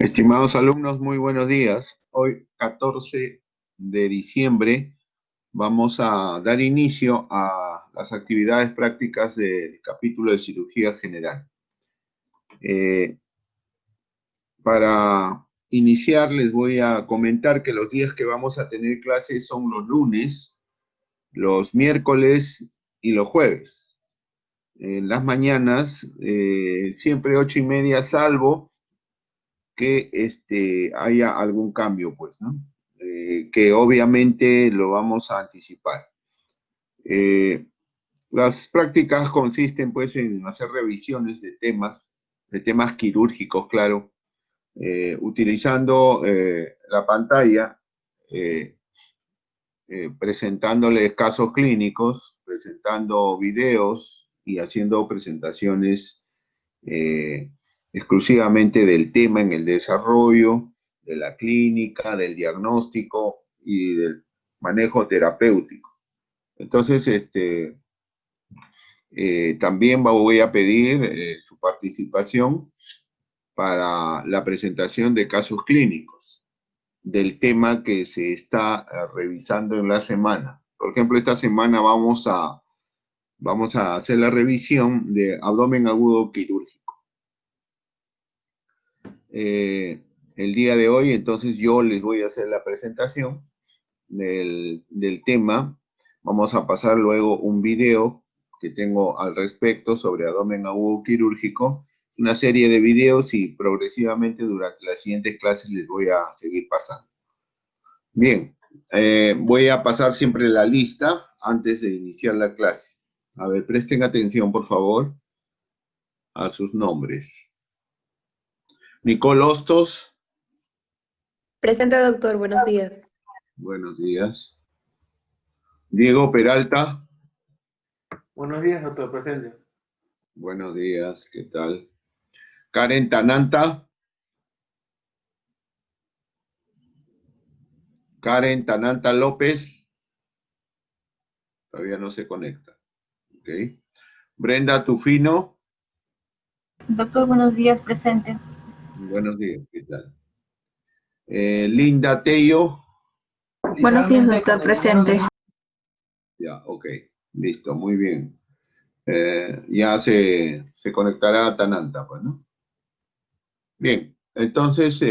Estimados alumnos, muy buenos días. Hoy, 14 de diciembre, vamos a dar inicio a las actividades prácticas del capítulo de cirugía general. Eh, para iniciar, les voy a comentar que los días que vamos a tener clases son los lunes, los miércoles y los jueves. En las mañanas, siempre 8:30, salvo que haya algún cambio, pues, ¿no? Que obviamente lo vamos a anticipar. Eh, las prácticas consisten, pues, en hacer revisiones de temas quirúrgicos, claro, utilizando la pantalla, eh, presentándoles casos clínicos, presentando videos y haciendo presentaciones eh, exclusivamente del tema en el desarrollo, de la clínica, del diagnóstico y del manejo terapéutico. Entonces, también voy a pedir su participación para la presentación de casos clínicos del tema que se está revisando en la semana. Por ejemplo, esta semana vamos a hacer la revisión de abdomen agudo quirúrgico. El día de hoy, entonces yo les voy a hacer la presentación del tema. Vamos a pasar luego un video que tengo al respecto sobre abdomen agudo quirúrgico, una serie de videos y progresivamente durante las siguientes clases les voy a seguir pasando. Bien, voy a pasar siempre la lista antes de iniciar la clase. A ver, presten atención, por favor, a sus nombres. Nicole Hostos. Presente, doctor. Buenos días. Buenos días. Diego Peralta. Buenos días, doctor, presente. Buenos días, ¿qué tal? Karen Tananta. Karen Tananta López. Todavía no se conecta. Ok. Brenda Tufino. Doctor, buenos días, presente. Buenos días, ¿qué tal? Linda Tello. Buenos días, doctor, presente. Ya, ok. Listo, muy bien. Ya se conectará Tananta, pues, ¿no? Bien, entonces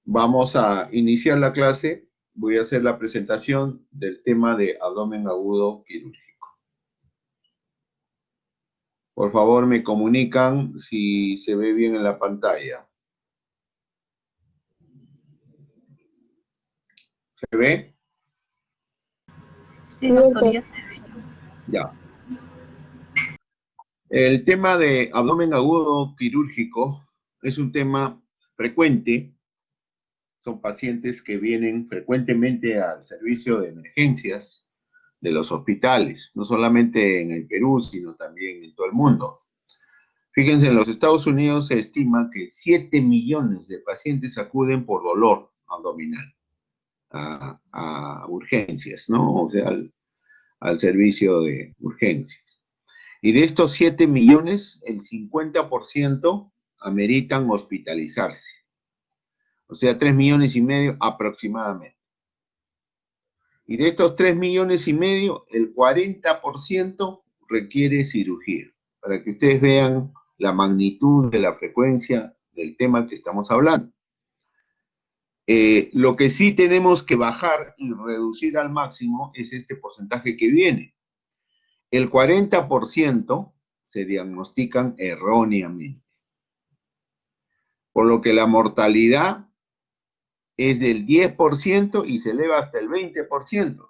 vamos a iniciar la clase. Voy a hacer la presentación del tema de abdomen agudo quirúrgico. Por favor, me comunican si se ve bien en la pantalla. ¿Se ve? Sí, doctor, ya se ve. Ya. El tema de abdomen agudo quirúrgico es un tema frecuente. Son pacientes que vienen frecuentemente al servicio de emergencias de los hospitales, no solamente en el Perú, sino también en todo el mundo. Fíjense, en los Estados Unidos se estima que 7 millones de pacientes acuden por dolor abdominal a urgencias, ¿no? O sea, al servicio de urgencias. Y de estos 7 millones, el 50% ameritan hospitalizarse. O sea, 3,5 millones aproximadamente. Y de estos 3,5 millones, el 40% requiere cirugía, para que ustedes vean la magnitud de la frecuencia del tema que estamos hablando. Lo que sí tenemos que bajar y reducir al máximo es este porcentaje que viene. El 40% se diagnostican erróneamente, por lo que la mortalidad es del 10% y se eleva hasta el 20%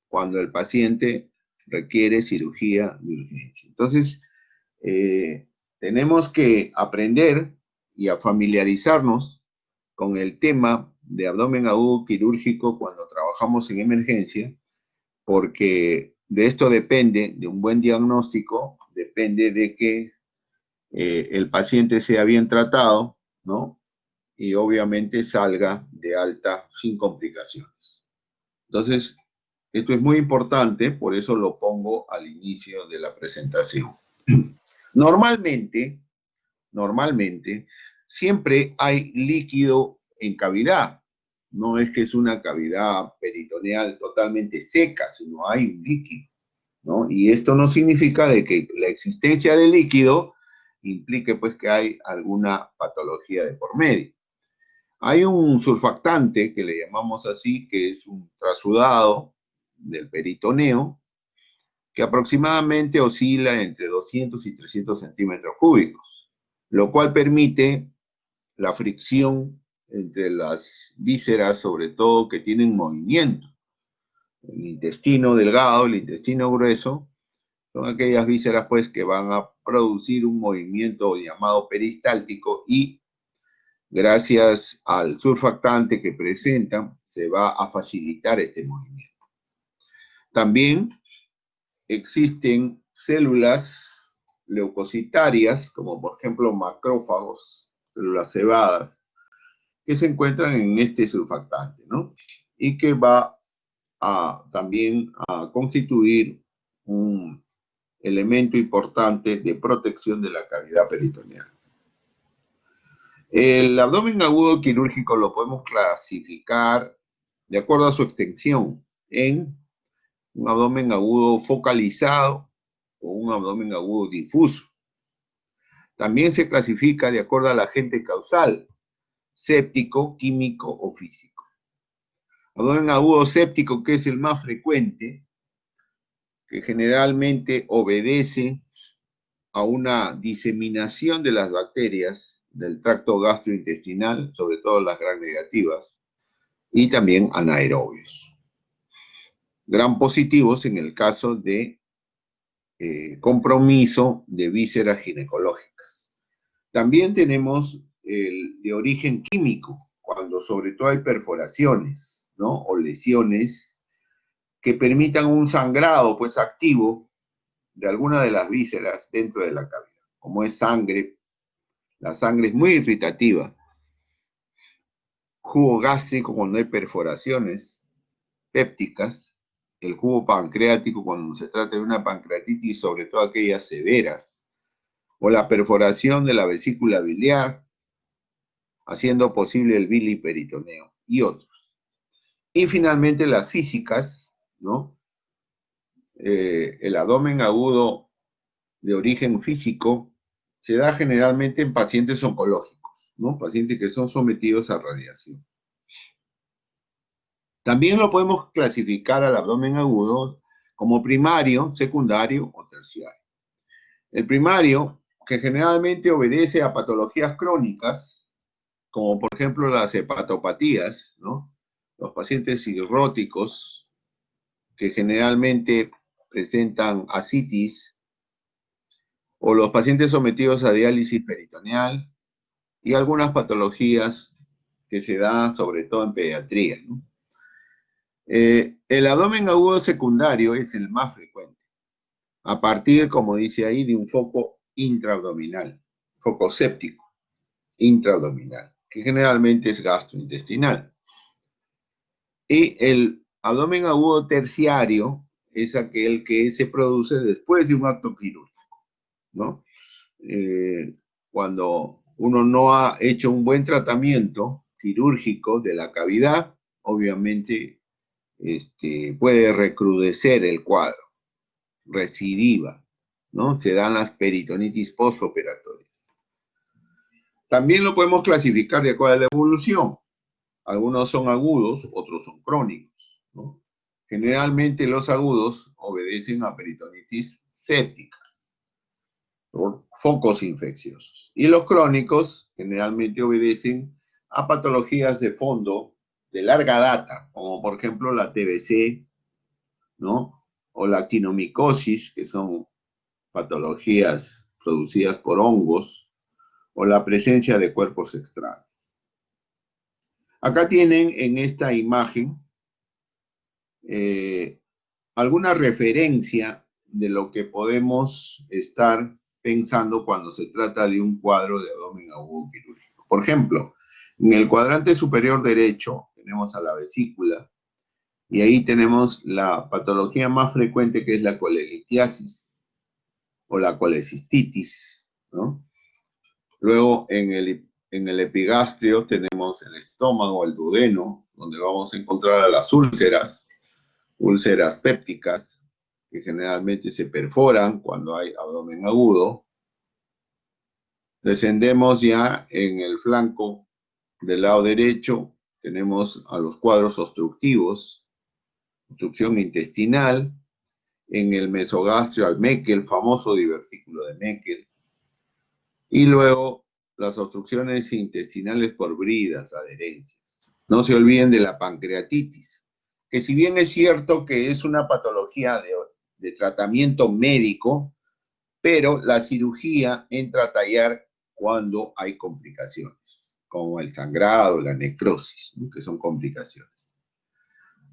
cuando el paciente requiere cirugía de urgencia. Entonces, tenemos que aprender y a familiarizarnos con el tema de abdomen agudo quirúrgico cuando trabajamos en emergencia, porque de esto depende, de un buen diagnóstico, depende de que el paciente sea bien tratado, ¿no? Y obviamente salga de alta sin complicaciones. Entonces, esto es muy importante, por eso lo pongo al inicio de la presentación. Normalmente, siempre hay líquido en cavidad. No es que es una cavidad peritoneal totalmente seca, sino hay un líquido, ¿no? Y esto no significa de que la existencia de líquido implique pues que hay alguna patología de por medio. Hay un surfactante, que le llamamos así, que es un trasudado del peritoneo, que aproximadamente oscila entre 200 y 300 centímetros cúbicos, lo cual permite la fricción entre las vísceras, sobre todo que tienen movimiento. El intestino delgado, el intestino grueso, son aquellas vísceras pues que van a producir un movimiento llamado peristáltico y gracias al surfactante que presentan se va a facilitar este movimiento. También existen células leucocitarias, como por ejemplo macrófagos, células cebadas, que se encuentran en este surfactante, ¿no? Y que va también a constituir un elemento importante de protección de la cavidad peritoneal. El abdomen agudo quirúrgico lo podemos clasificar de acuerdo a su extensión en un abdomen agudo focalizado o un abdomen agudo difuso. También se clasifica de acuerdo al agente causal, séptico, químico o físico. Abdomen agudo séptico, que es el más frecuente, que generalmente obedece a una diseminación de las bacterias del tracto gastrointestinal, sobre todo las gram negativas, y también anaerobios. Gram positivos en el caso de compromiso de vísceras ginecológicas. También tenemos el de origen químico, cuando sobre todo hay perforaciones, ¿no? O lesiones que permitan un sangrado pues activo de alguna de las vísceras dentro de la cavidad. Como es sangre, la sangre es muy irritativa. Jugo gástrico cuando hay perforaciones pépticas, el jugo pancreático cuando se trata de una pancreatitis, sobre todo aquellas severas, o la perforación de la vesícula biliar, haciendo posible el biliperitoneo, y otros. Y finalmente las físicas, ¿no? El abdomen agudo de origen físico se da generalmente en pacientes oncológicos, ¿no? Pacientes que son sometidos a radiación. También lo podemos clasificar al abdomen agudo como primario, secundario o terciario. El primario, que generalmente obedece a patologías crónicas, como por ejemplo las hepatopatías, ¿no? Los pacientes cirróticos, que generalmente presentan ascitis, o los pacientes sometidos a diálisis peritoneal, y algunas patologías que se dan sobre todo en pediatría, ¿no? El abdomen agudo secundario es el más frecuente, a partir, como dice ahí, de un foco intraabdominal, foco séptico intraabdominal, que generalmente es gastrointestinal. Y el abdomen agudo terciario es aquel que se produce después de un acto quirúrgico, ¿no? Cuando uno no ha hecho un buen tratamiento quirúrgico de la cavidad, obviamente puede recrudecer el cuadro, recidiva, ¿no? Se dan las peritonitis postoperatorias. También lo podemos clasificar de acuerdo a la evolución. Algunos son agudos, otros son crónicos, ¿no? Generalmente los agudos obedecen a peritonitis sépticas, por focos infecciosos. Y los crónicos generalmente obedecen a patologías de fondo de larga data, como por ejemplo la TBC, ¿no? O la actinomicosis, que son patologías producidas por hongos, o la presencia de cuerpos extraños. Acá tienen en esta imagen alguna referencia de lo que podemos estar pensando cuando se trata de un cuadro de abdomen agudo quirúrgico. Por ejemplo, en el cuadrante superior derecho tenemos a la vesícula y ahí tenemos la patología más frecuente, que es la colelitiasis o la colecistitis, ¿no? Luego en el En el epigastrio tenemos el estómago, el duodeno, donde vamos a encontrar las úlceras pépticas, que generalmente se perforan cuando hay abdomen agudo. Descendemos ya en el flanco del lado derecho, tenemos a los cuadros obstructivos, obstrucción intestinal, en el mesogastrio al Meckel, el famoso divertículo de Meckel, y luego las obstrucciones intestinales por bridas, adherencias. No se olviden de la pancreatitis, que si bien es cierto que es una patología de tratamiento médico, pero la cirugía entra a tallar cuando hay complicaciones, como el sangrado, la necrosis, ¿no? Que son complicaciones.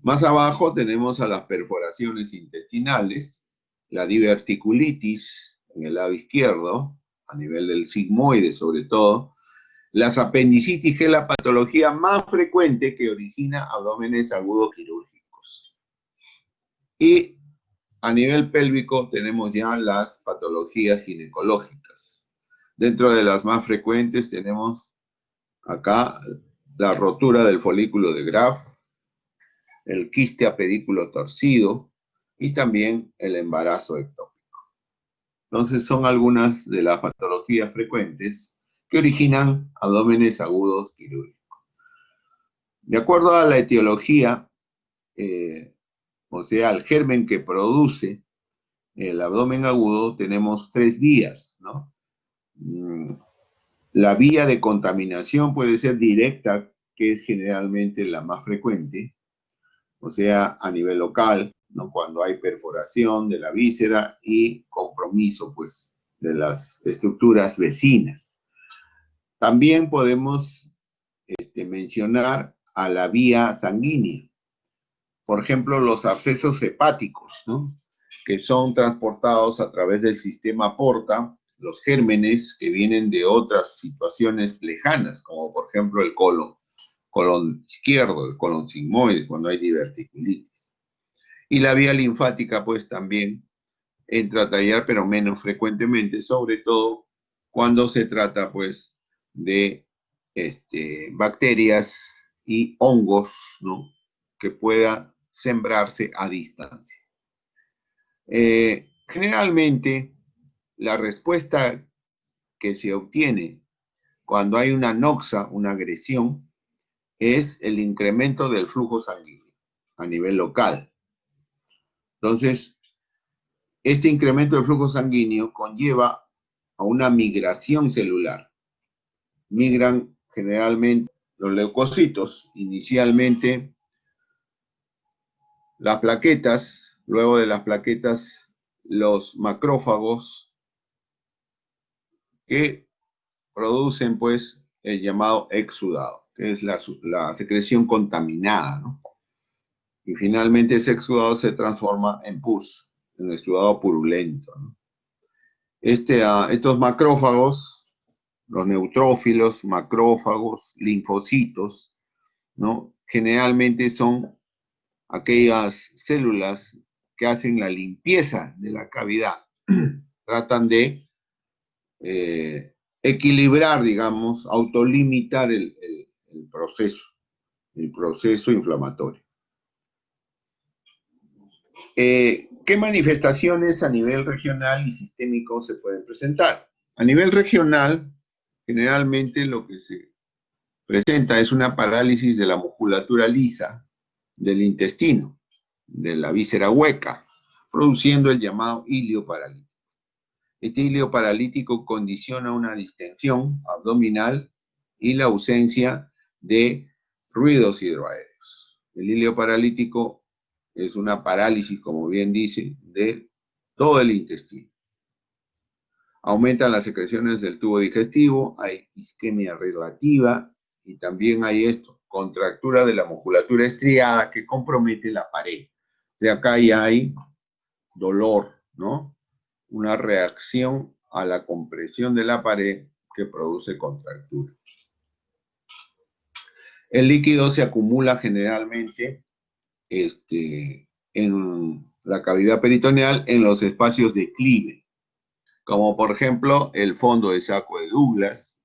Más abajo tenemos a las perforaciones intestinales, la diverticulitis en el lado izquierdo, a nivel del sigmoide sobre todo, las apendicitis, que es la patología más frecuente que origina abdómenes agudos quirúrgicos. Y a nivel pélvico tenemos ya las patologías ginecológicas. Dentro de las más frecuentes tenemos acá la rotura del folículo de Graf, el quiste a pedículo torcido y también el embarazo ectópico. Entonces son algunas de las patologías frecuentes que originan abdómenes agudos quirúrgicos. De acuerdo a la etiología, o sea, al germen que produce el abdomen agudo, tenemos tres vías, ¿no? La vía de contaminación puede ser directa, que es generalmente la más frecuente, o sea, a nivel local, ¿no? Cuando hay perforación de la víscera y compromiso, pues, de las estructuras vecinas. También podemos mencionar a la vía sanguínea. Por ejemplo, los abscesos hepáticos, ¿no? Que son transportados a través del sistema porta, los gérmenes que vienen de otras situaciones lejanas, como por ejemplo el colon izquierdo, el colon sigmoide, cuando hay diverticulitis. Y la vía linfática, pues también entra a tallar, pero menos frecuentemente, sobre todo cuando se trata, pues, de bacterias y hongos, ¿no? Que pueda sembrarse a distancia. Generalmente, la respuesta que se obtiene cuando hay una noxa, una agresión, es el incremento del flujo sanguíneo a nivel local. Entonces, este incremento del flujo sanguíneo conlleva a una migración celular. Migran generalmente los leucocitos, inicialmente las plaquetas, luego de las plaquetas los macrófagos, que producen pues el llamado exudado, que es la secreción contaminada, ¿no? Y finalmente ese exudado se transforma en pus, en exudado purulento, ¿no? Estos macrófagos, los neutrófilos, macrófagos, linfocitos, ¿no? Generalmente son aquellas células que hacen la limpieza de la cavidad. Tratan de equilibrar, digamos, autolimitar el proceso inflamatorio. ¿Qué manifestaciones a nivel regional y sistémico se pueden presentar? A nivel regional, generalmente lo que se presenta es una parálisis de la musculatura lisa del intestino, de la víscera hueca, produciendo el llamado ilio paralítico. Este ilio paralítico condiciona una distensión abdominal y la ausencia de ruidos hidroaéreos. El ilio paralítico es una parálisis, como bien dice, de todo el intestino. Aumentan las secreciones del tubo digestivo, hay isquemia relativa y también hay contractura de la musculatura estriada que compromete la pared. De acá ya hay dolor, ¿no? Una reacción a la compresión de la pared que produce contractura. El líquido se acumula generalmente en la cavidad peritoneal en los espacios de clive, como por ejemplo el fondo de saco de Douglas,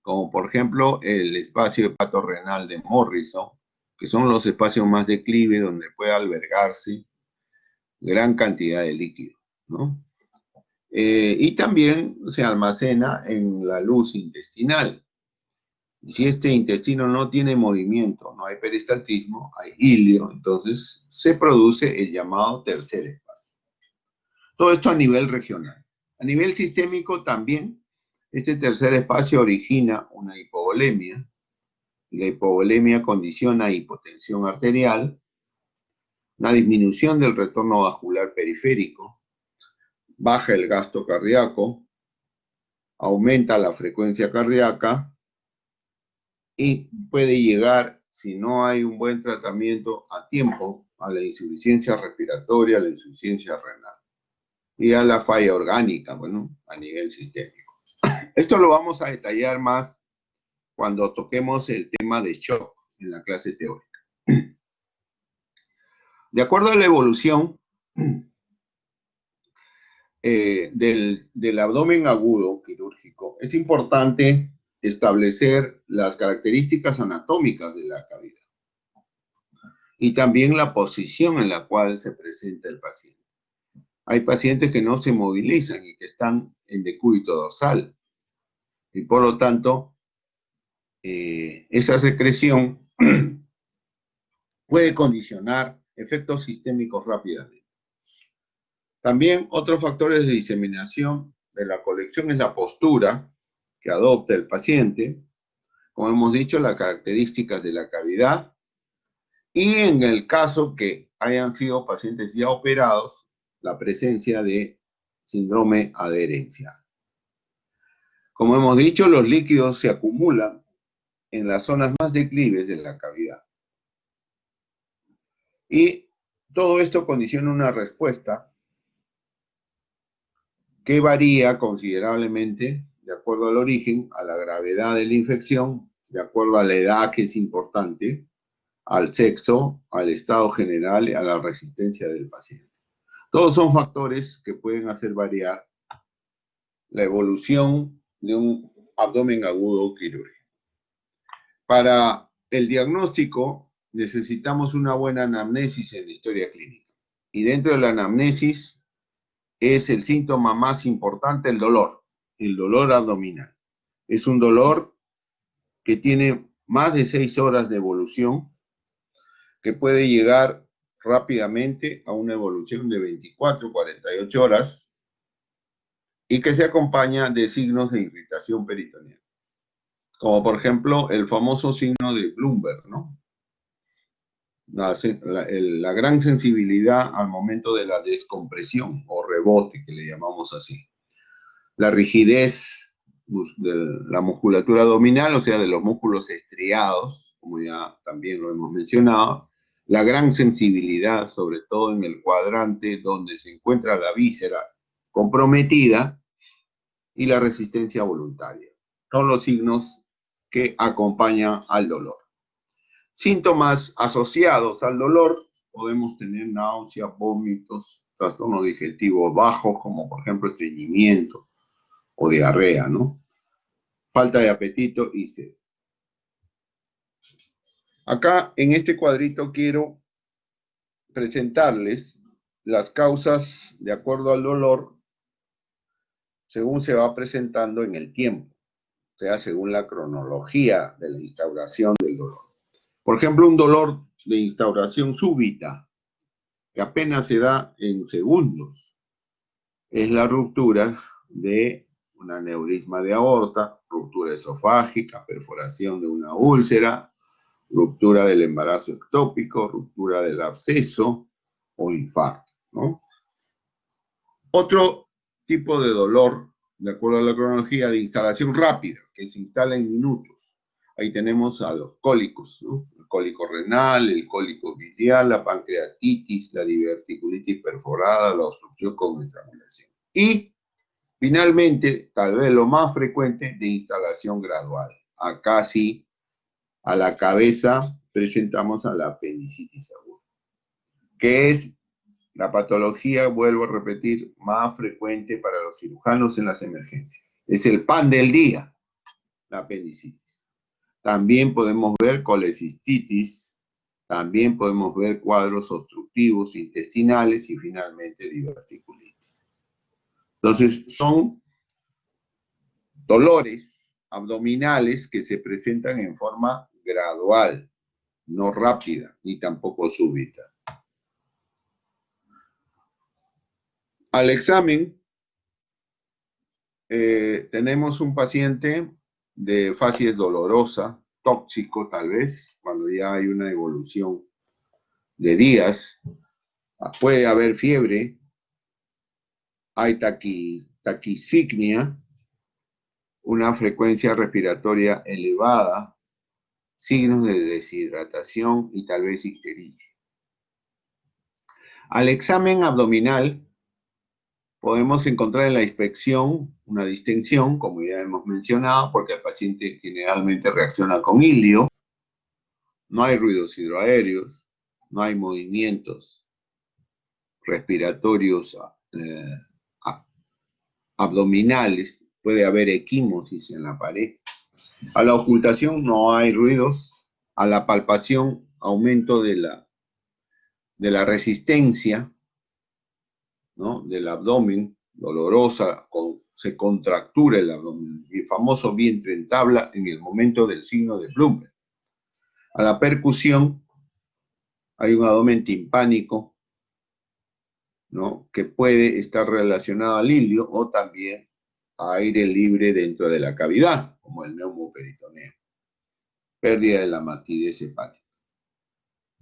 como por ejemplo el espacio hepatorrenal de Morrison, que son los espacios más declive donde puede albergarse gran cantidad de líquido, ¿no? Y también se almacena en la luz intestinal. Si este intestino no tiene movimiento, no hay peristaltismo, hay hilio, entonces se produce el llamado tercer espacio. Todo esto a nivel regional. A nivel sistémico también, este tercer espacio origina una hipovolemia. La hipovolemia condiciona hipotensión arterial, una disminución del retorno vascular periférico, baja el gasto cardíaco, aumenta la frecuencia cardíaca y puede llegar, si no hay un buen tratamiento a tiempo, a la insuficiencia respiratoria, a la insuficiencia renal y a la falla orgánica, bueno, a nivel sistémico. Esto lo vamos a detallar más cuando toquemos el tema de shock en la clase teórica. De acuerdo a la evolución del abdomen agudo quirúrgico, es importante establecer las características anatómicas de la cavidad y también la posición en la cual se presenta el paciente. Hay pacientes que no se movilizan y que están en decúbito dorsal y por lo tanto esa secreción puede condicionar efectos sistémicos rápidamente. También otros factores de diseminación de la colección es la postura que adopta el paciente, como hemos dicho, las características de la cavidad y en el caso que hayan sido pacientes ya operados, la presencia de síndrome adherencial. Como hemos dicho, los líquidos se acumulan en las zonas más declives de la cavidad. Y todo esto condiciona una respuesta que varía considerablemente de acuerdo al origen, a la gravedad de la infección, de acuerdo a la edad, que es importante, al sexo, al estado general y a la resistencia del paciente. Todos son factores que pueden hacer variar la evolución de un abdomen agudo quirúrgico. Para el diagnóstico necesitamos una buena anamnesis en la historia clínica. Y dentro de la anamnesis es el síntoma más importante el dolor abdominal. Es un dolor que tiene más de 6 horas de evolución, que puede llegar rápidamente a una evolución de 24, 48 horas y que se acompaña de signos de irritación peritoneal, como por ejemplo el famoso signo de Bloomberg, ¿no? La gran sensibilidad al momento de la descompresión o rebote, que le llamamos así. La rigidez de la musculatura abdominal, o sea, de los músculos estriados, como ya también lo hemos mencionado. La gran sensibilidad, sobre todo en el cuadrante donde se encuentra la víscera comprometida, y la resistencia voluntaria. Son los signos que acompañan al dolor. Síntomas asociados al dolor, podemos tener náusea, vómitos, trastorno digestivo bajo, como por ejemplo estreñimiento o diarrea, ¿no? Falta de apetito y sed. Acá en este cuadrito quiero presentarles las causas de acuerdo al dolor según se va presentando en el tiempo, o sea, según la cronología de la instauración del dolor. Por ejemplo, un dolor de instauración súbita, que apenas se da en segundos, es la ruptura de un aneurisma de aorta, ruptura esofágica, perforación de una úlcera, ruptura del embarazo ectópico, ruptura del absceso o infarto, ¿no? Otro tipo de dolor, de acuerdo a la cronología, de instalación rápida, que se instala en minutos. Ahí tenemos a los cólicos, ¿no? El cólico renal, el cólico biliar, la pancreatitis, la diverticulitis perforada, la obstrucción con estrangulación. Y finalmente, tal vez lo más frecuente, de instalación gradual. Acá sí, a la cabeza presentamos a la apendicitis aguda, que es la patología, vuelvo a repetir, más frecuente para los cirujanos en las emergencias. Es el pan del día. la apendicitis. También podemos ver colecistitis, también podemos ver cuadros obstructivos intestinales y finalmente diverticulitis. Entonces, son dolores abdominales que se presentan en forma gradual, no rápida ni tampoco súbita. Al examen, tenemos un paciente de facies dolorosa, tóxico tal vez, cuando ya hay una evolución de días. Puede haber fiebre, hay taquisignia, una frecuencia respiratoria elevada, signos de deshidratación y tal vez ictericia. Al examen abdominal podemos encontrar en la inspección una distensión, como ya hemos mencionado, porque el paciente generalmente reacciona con ilio, no hay ruidos hidroaéreos, no hay movimientos respiratorios abdominales, puede haber equimosis en la pared. A la ocultación no hay ruidos, a la palpación aumento de la resistencia, ¿no?, del abdomen, dolorosa, se contractura el abdomen, el famoso vientre en tabla en el momento del signo de Bloomberg. A la percusión hay un abdomen timpánico, ¿no?, que puede estar relacionado al ilio o también a aire libre dentro de la cavidad, como el neumoperitoneo. Pérdida de la matidez hepática.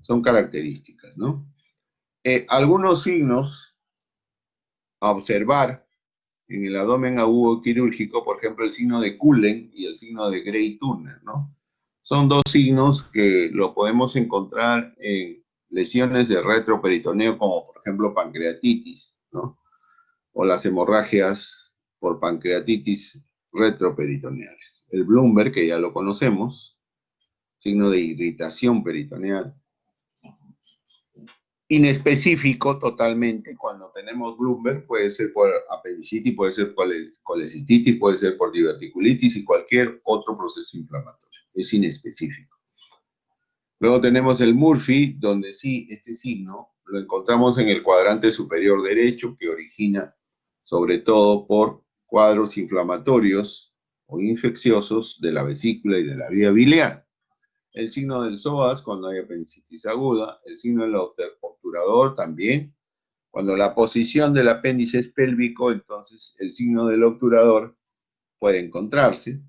Son características, ¿no? Algunos signos a observar en el abdomen agudo quirúrgico, por ejemplo, el signo de Cullen y el signo de Gray-Turner, ¿no? Son dos signos que lo podemos encontrar en lesiones de retroperitoneo, como por ejemplo pancreatitis, ¿no?, o las hemorragias por pancreatitis retroperitoneales. El Bloomberg, que ya lo conocemos, signo de irritación peritoneal. Inespecífico totalmente, cuando tenemos Bloomberg, puede ser por apendicitis, puede ser por colecistitis, puede ser por diverticulitis y cualquier otro proceso inflamatorio. Es inespecífico. Luego tenemos el Murphy, donde sí, este signo lo encontramos en el cuadrante superior derecho, que origina sobre todo por cuadros inflamatorios o infecciosos de la vesícula y de la vía biliar. El signo del psoas cuando hay apendicitis aguda, el signo del obturador también. Cuando la posición del apéndice es pélvico, entonces el signo del obturador puede encontrarse.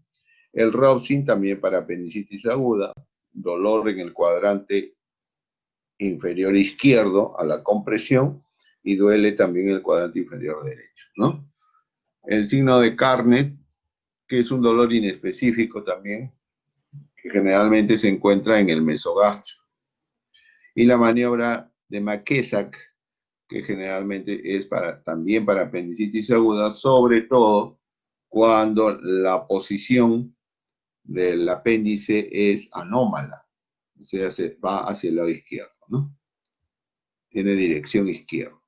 El Robson también para apendicitis aguda, dolor en el cuadrante inferior izquierdo a la compresión y duele también el cuadrante inferior derecho, ¿no? El signo de Carnet, que es un dolor inespecífico también, que generalmente se encuentra en el mesogastro. Y la maniobra de McKessock, que generalmente es también para apendicitis aguda, sobre todo cuando la posición del apéndice es anómala, o sea, se va hacia el lado izquierdo, ¿no? Tiene dirección izquierda.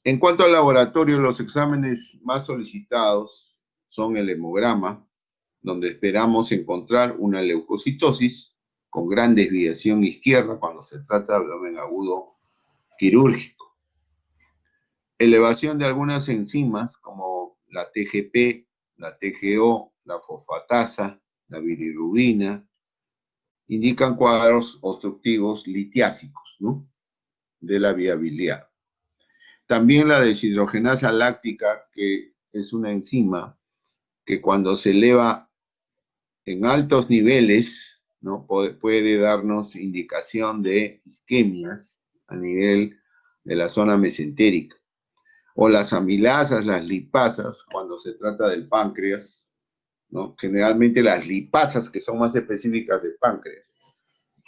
En cuanto al laboratorio, los exámenes más solicitados son el hemograma, donde esperamos encontrar una leucocitosis con gran desviación izquierda cuando se trata de abdomen agudo quirúrgico. Elevación de algunas enzimas como la TGP, la TGO, la fosfatasa, la bilirrubina, indican cuadros obstructivos litiásicos, ¿no?, de la vía biliar. También la deshidrogenasa láctica, que es una enzima que cuando se eleva en altos niveles, ¿no?, puede darnos indicación de isquemias a nivel de la zona mesentérica. O las amilasas, las lipasas, cuando se trata del páncreas, ¿no? Generalmente las lipasas, que son más específicas del páncreas,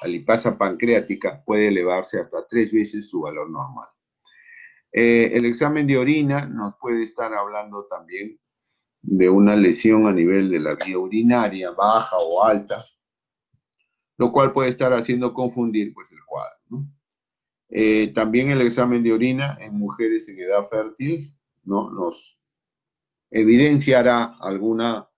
la lipasa pancreática puede elevarse hasta 3 veces su valor normal. El examen de orina nos puede estar hablando también de una lesión a nivel de la vía urinaria, baja o alta, lo cual puede estar haciendo confundir pues el cuadro, ¿no? También el examen de orina en mujeres en edad fértil, ¿no?, nos evidenciará alguna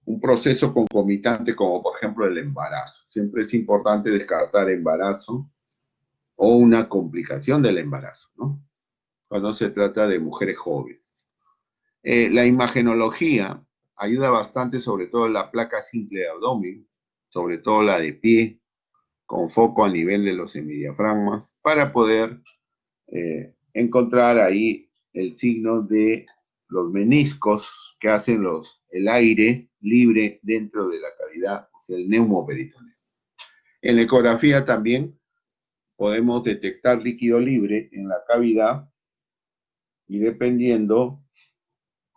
un proceso concomitante como por ejemplo el embarazo. Siempre es importante descartar embarazo o una complicación del embarazo, ¿no? Cuando se trata de mujeres jóvenes. La imagenología ayuda bastante, sobre todo en la placa simple de abdomen, sobre todo la de pie, con foco a nivel de los semidiafragmas, para poder encontrar ahí el signo de los meniscos que hacen el aire libre dentro de la cavidad, o sea, el neumoperitoneo. En la ecografía también podemos detectar líquido libre en la cavidad y dependiendo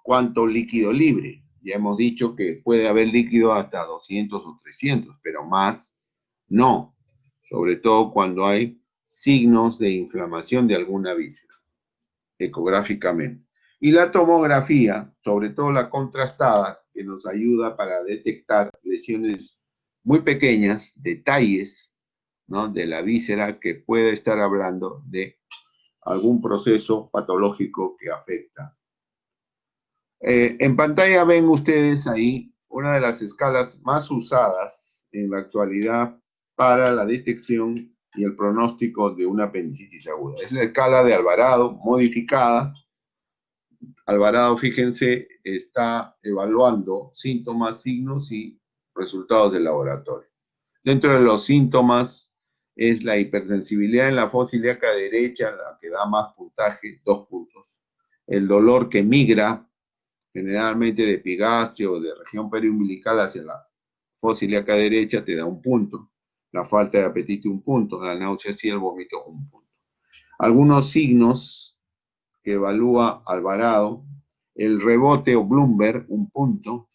cuánto líquido libre. Ya hemos dicho que puede haber líquido hasta 200 o 300, pero más no, sobre todo cuando hay signos de inflamación de alguna víscera, ecográficamente. Y la tomografía, sobre todo la contrastada, que nos ayuda para detectar lesiones muy pequeñas, detalles, ¿no?, de la víscera que puede estar hablando de algún proceso patológico que afecta. En pantalla ven ustedes ahí una de las escalas más usadas en la actualidad para la detección y el pronóstico de una apendicitis aguda. Es la escala de Alvarado modificada. Alvarado, fíjense, está evaluando síntomas, signos y resultados del laboratorio. Dentro de los síntomas es la hipersensibilidad en la fosa ilíaca derecha, la que da más puntaje, 2 puntos. El dolor que migra, generalmente de epigastrio o de región periumbilical hacia la fosa ilíaca derecha, te da 1 punto. La falta de apetito, 1 punto. La náusea y el vómito, 1 punto. Algunos signos que evalúa Alvarado: el rebote o Bloomberg, 1 punto.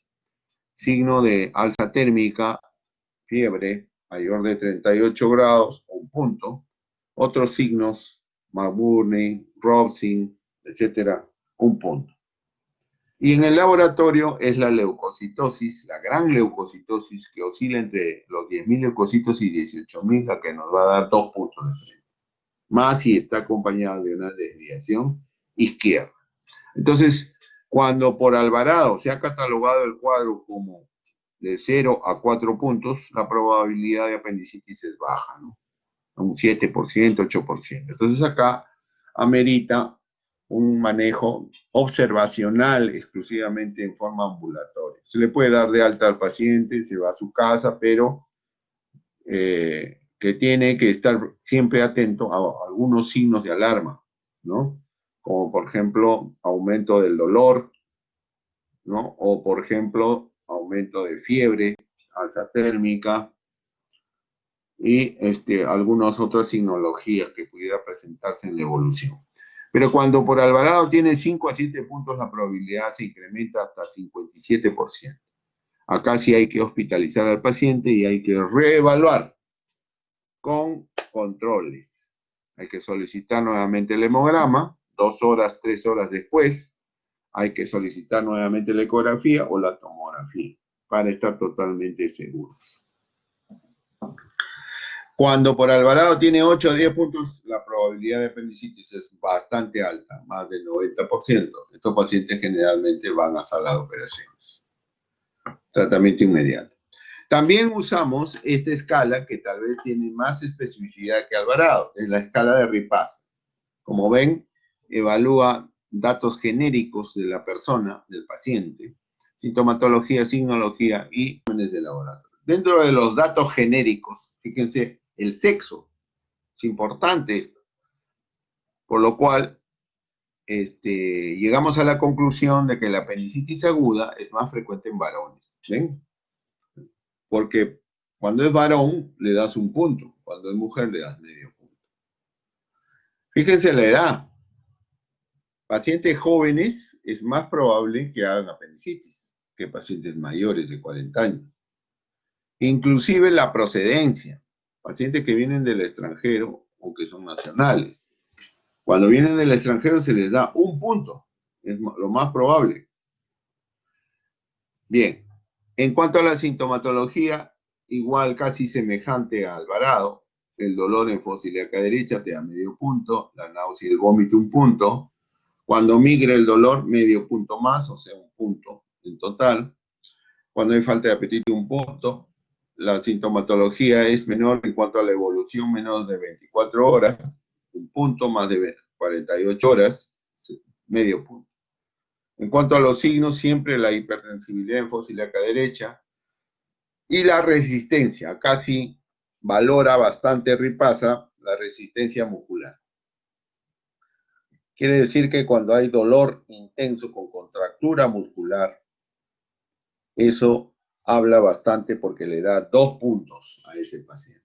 Signo de alza térmica, fiebre mayor de 38 grados, 1 punto. Otros signos, McBurney, Robson, etcétera, 1 punto. Y en el laboratorio es la leucocitosis, la gran leucocitosis, que oscila entre los 10.000 leucocitos y 18.000, la que nos va a dar 2 puntos de frente. Más si está acompañada de una desviación izquierda. Entonces, cuando por Alvarado se ha catalogado el cuadro como de 0 a 4 puntos, la probabilidad de apendicitis es baja, ¿no? Un 7%, 8%. Entonces acá amerita un manejo observacional exclusivamente en forma ambulatoria. Se le puede dar de alta al paciente, se va a su casa, pero que tiene que estar siempre atento a algunos signos de alarma, ¿no? Como por ejemplo, aumento del dolor, ¿no? O por ejemplo, aumento de fiebre, alza térmica y algunas otras signologías que pudiera presentarse en la evolución. Pero cuando por Alvarado tiene 5 a 7 puntos, la probabilidad se incrementa hasta 57%. Acá sí hay que hospitalizar al paciente y hay que reevaluar con controles. Hay que solicitar nuevamente el hemograma, 2 horas, 3 horas después. Hay que solicitar nuevamente la ecografía o la tomografía para estar totalmente seguros. Cuando por Alvarado tiene 8 a 10 puntos, la probabilidad de apendicitis es bastante alta, más del 90%. Estos pacientes generalmente van a sala de operaciones. Tratamiento inmediato. También usamos esta escala que tal vez tiene más especificidad que Alvarado, es la escala de Ripasa. Como ven, evalúa datos genéricos de la persona, del paciente, sintomatología, signología y exámenes de laboratorio. Dentro de los datos genéricos, fíjense, el sexo, es importante esto, por lo cual llegamos a la conclusión de que la apendicitis aguda es más frecuente en varones, ¿ven? Porque cuando es varón le das 1 punto, cuando es mujer le das medio punto. Fíjense la edad. Pacientes jóvenes es más probable que hagan apendicitis que pacientes mayores de 40 años. Inclusive la procedencia. Pacientes que vienen del extranjero o que son nacionales. Cuando vienen del extranjero se les da 1 punto. Es lo más probable. Bien. En cuanto a la sintomatología, igual casi semejante a Alvarado. El dolor en fosa ilíaca derecha te da medio punto. La náusea y el vómito 1 punto. Cuando migre el dolor, medio punto más, o sea, 1 punto en total. Cuando hay falta de apetito, 1 punto. La sintomatología es menor en cuanto a la evolución, menos de 24 horas, 1 punto, más de 48 horas, medio punto. En cuanto a los signos, siempre la hipersensibilidad en fosa ilíaca derecha y la resistencia. Casi valora bastante Ripasa la resistencia muscular. Quiere decir que cuando hay dolor intenso con contractura muscular, eso habla bastante porque le da 2 puntos a ese paciente.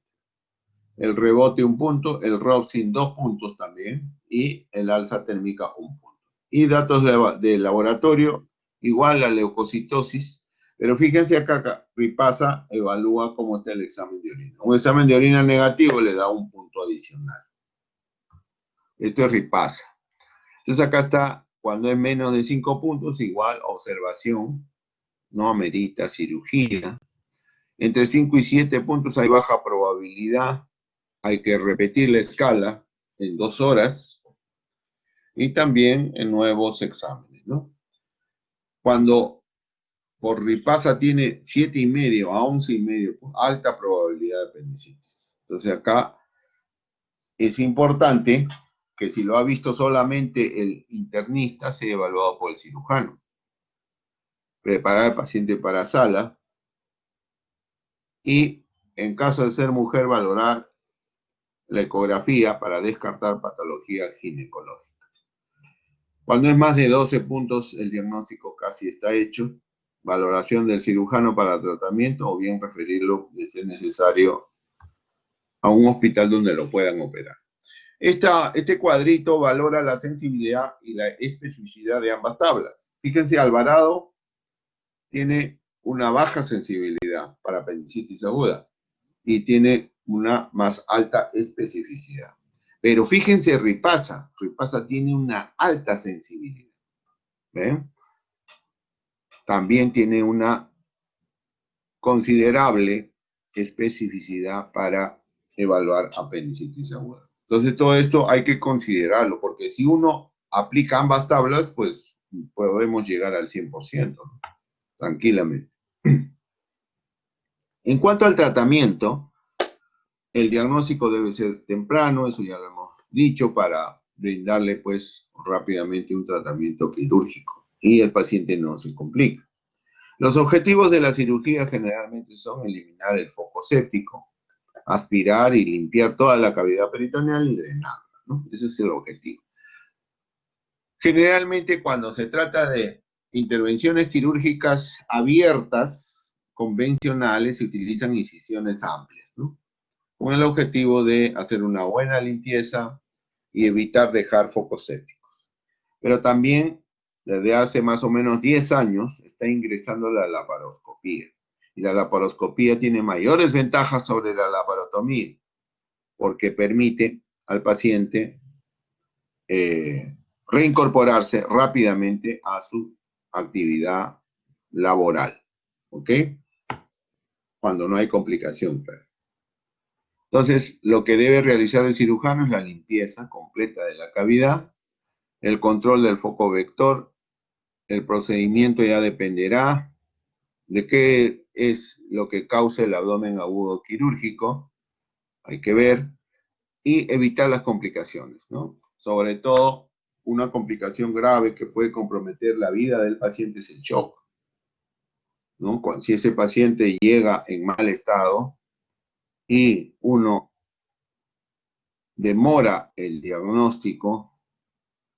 El rebote 1 punto, el Robsin 2 puntos también y el alza térmica 1 punto. Y datos de laboratorio, igual la leucocitosis, pero fíjense acá, Ripasa evalúa cómo está el examen de orina. Un examen de orina negativo le da 1 punto adicional. Esto es Ripasa. Entonces acá está, cuando es menos de 5 puntos, igual observación, no amerita cirugía. Entre 5 y 7 puntos hay baja probabilidad, hay que repetir la escala en 2 horas y también en nuevos exámenes, ¿no? Cuando por Ripasa tiene 7,5 a 11,5, alta probabilidad de apendicitis. Entonces acá es importante que si lo ha visto solamente el internista, sea evaluado por el cirujano. Preparar al paciente para sala y, en caso de ser mujer, valorar la ecografía para descartar patología ginecológica. Cuando es más de 12 puntos, el diagnóstico casi está hecho. Valoración del cirujano para tratamiento o bien referirlo, de ser necesario, a un hospital donde lo puedan operar. Este cuadrito valora la sensibilidad y la especificidad de ambas tablas. Fíjense, Alvarado tiene una baja sensibilidad para apendicitis aguda y tiene una más alta especificidad. Pero fíjense, Ripasa tiene una alta sensibilidad. ¿Ven? También tiene una considerable especificidad para evaluar apendicitis aguda. Entonces todo esto hay que considerarlo, porque si uno aplica ambas tablas, pues podemos llegar al 100%, ¿no? Tranquilamente. En cuanto al tratamiento, el diagnóstico debe ser temprano, eso ya lo hemos dicho, para brindarle pues rápidamente un tratamiento quirúrgico y el paciente no se complica. Los objetivos de la cirugía generalmente son eliminar el foco séptico, aspirar y limpiar toda la cavidad peritoneal y drenarla, ¿no? Ese es el objetivo. Generalmente cuando se trata de intervenciones quirúrgicas abiertas, convencionales, se utilizan incisiones amplias, ¿no? Con el objetivo de hacer una buena limpieza y evitar dejar focos sépticos. Pero también, desde hace más o menos 10 años, está ingresando la laparoscopía. Y la laparoscopía tiene mayores ventajas sobre la laparotomía, porque permite al paciente reincorporarse rápidamente a su actividad laboral, ¿ok? Cuando no hay complicación, claro. Entonces, lo que debe realizar el cirujano es la limpieza completa de la cavidad, el control del foco vector. El procedimiento ya dependerá de qué es lo que causa el abdomen agudo quirúrgico, hay que ver, y evitar las complicaciones, ¿no? Sobre todo, una complicación grave que puede comprometer la vida del paciente es el shock, ¿no? Si ese paciente llega en mal estado y uno demora el diagnóstico